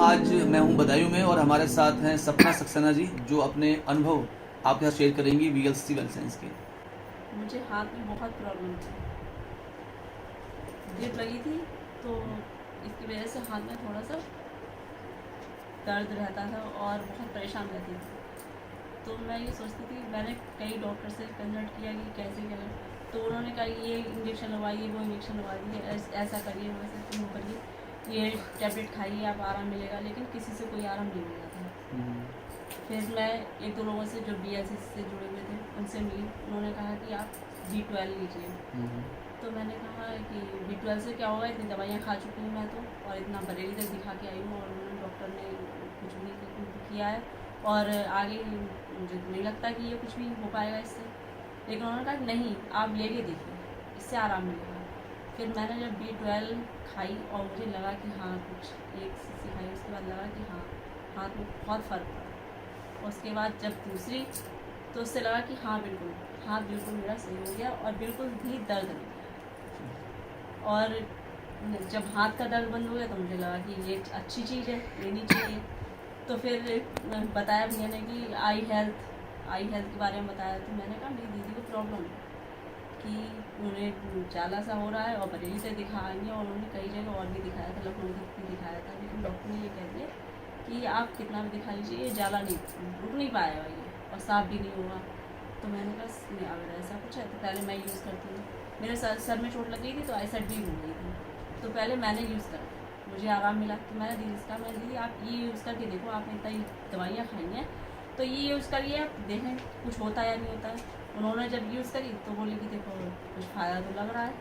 आज मैं हूं बदायूं में और हमारे साथ हैं सपना सक्सेना जी, जो अपने अनुभव आपके साथ शेयर करेंगी वीएलसीसी वेल साइंस के। मुझे हाथ में बहुत प्रॉब्लम थी, ड्रिप लगी थी, तो इसकी वजह से हाथ में थोड़ा सा दर्द रहता था और बहुत परेशान रहती थी। तो मैं ये सोचती थी, मैंने कई डॉक्टर से कंसल्ट किया कि कैसे क्या, तो उन्होंने कहा ये इंजेक्शन लगवाइए, वो इंजेक्शन लगवा दीजिए, ऐसा करिए, वैसे वो करिए, ये टैबलेट खाइए, आप आराम मिलेगा, लेकिन किसी से कोई आराम नहीं मिला था। फिर मैं एक दो लोगों से जो बीएलसीसी से जुड़े हुए थे उनसे मिली, उन्होंने कहा कि आप B12 लीजिए। तो मैंने कहा कि B12 से क्या होगा, इतनी दवाइयाँ खा चुकी हूँ मैं तो, और इतना बरेली तक दिखा के आई हूँ और उन्होंने डॉक्टर ने कुछ भी नहीं किया है, और आगे मुझे नहीं लगता कि ये कुछ भी हो पाएगा इससे। लेकिन उन्होंने कहा नहीं, आप ले के देखिए, इससे आराम मिलेगा। फिर मैंने जब B12 खाई और मुझे लगा कि हाँ कुछ 1 शीशी खाई, उसके बाद लगा कि हाँ हाथ में बहुत फ़र्क पड़ा। उसके बाद जब दूसरी, तो उससे लगा कि हाँ बिल्कुल हाथ बिल्कुल मेरा सही हो गया और बिल्कुल भी दर्द नहीं। और जब हाथ का दर्द बंद हो गया तो मुझे लगा कि ये अच्छी चीज़ है, लेनी चाहिए। तो फिर बताया भैया ने कि आई हेल्थ के बारे में बताया। तो मैंने कहा मेरी दीदी को प्रॉब्लम है कि उन्हें जाला सा हो रहा है और बरेली से दिखाएंगे, और उन्होंने कई जगह और भी दिखाया था, लखनऊ तक भी दिखाया था, लेकिन डॉक्टर ने ये कह दिया कि आप कितना भी दिखा लीजिए, ये जाला नहीं रुक नहीं पाएगा ये, और साफ भी नहीं होगा। तो मैंने कहा अगर ऐसा कुछ है तो पहले मैं यूज़ करती हूँ। मेरे सर में चोट लग गई थी तो आईसाइट भी हो गई थी, तो पहले मैंने यूज़ करा, मुझे आराम मिला। तो मैंने दीदी से कहा, मैं दीदी आप ये यूज़ करके देखो, आपने इतनी दवाइयाँ खाई हैं तो ये यूज़ करिए, आप देखें कुछ होता है या नहीं होता है। उन्होंने जब यूज़ करी तो बोली कि देखो कुछ फ़ायदा तो लग रहा है।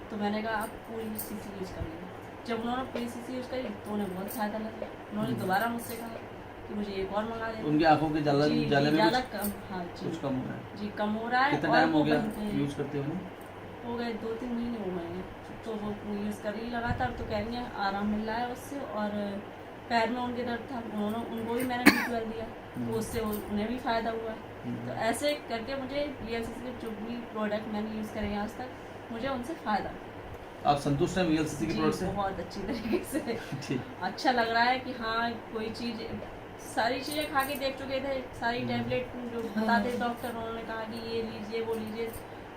तो मैंने कहा आप पूरी शीशी यूज़ करिए। जब उन्होंने पूरी शीशी यूज़ करी तो उन्हें बहुत फ़ायदा लगा। उन्होंने दोबारा मुझसे कहा कि मुझे एक और मंगा दें। उनकी आंखों के जाले में ज़्यादा कम, हाँ जी कुछ कम हो रहा है। जी, कम हो रहा है। कितना टाइम हो गया यूज़ करते हुए? हो गए 2-3 महीने हो गए हैं। तो वो यूज़ कर रही लगातार, तो कह रही हैं आराम मिल रहा है उससे। और पैर में उनके दर्द था, उनको भी मैंने B12 दिया, तो उससे उन्हें भी फ़ायदा हुआ। तो ऐसे करके मुझे वीएलसीसी के जो भी प्रोडक्ट मैंने यूज़ करे हैं आज तक, मुझे उनसे फ़ायदा। आप संतुष्ट हैं वीएलसीसी के प्रोडक्ट से? बहुत अच्छी तरीके से अच्छा लग रहा है कि हाँ कोई चीज़, सारी चीज़ें खा के देख चुके थे, सारी टैबलेट जो बताते डॉक्टर, उन्होंने कहा कि ये लीजिए वो लीजिए,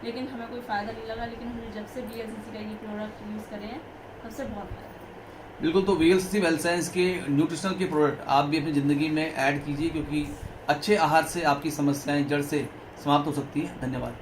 लेकिन हमें कोई फ़ायदा नहीं लगा। लेकिन हमने जब से वीएलसीसी का ये प्रोडक्ट यूज़ करे हैं तब से बहुत फ़ायदा। बिल्कुल, तो वीएलसीसी वेल साइंस के न्यूट्रिशनल के प्रोडक्ट आप भी अपनी ज़िंदगी में ऐड कीजिए, क्योंकि अच्छे आहार से आपकी समस्याएं जड़ से समाप्त हो सकती है। धन्यवाद।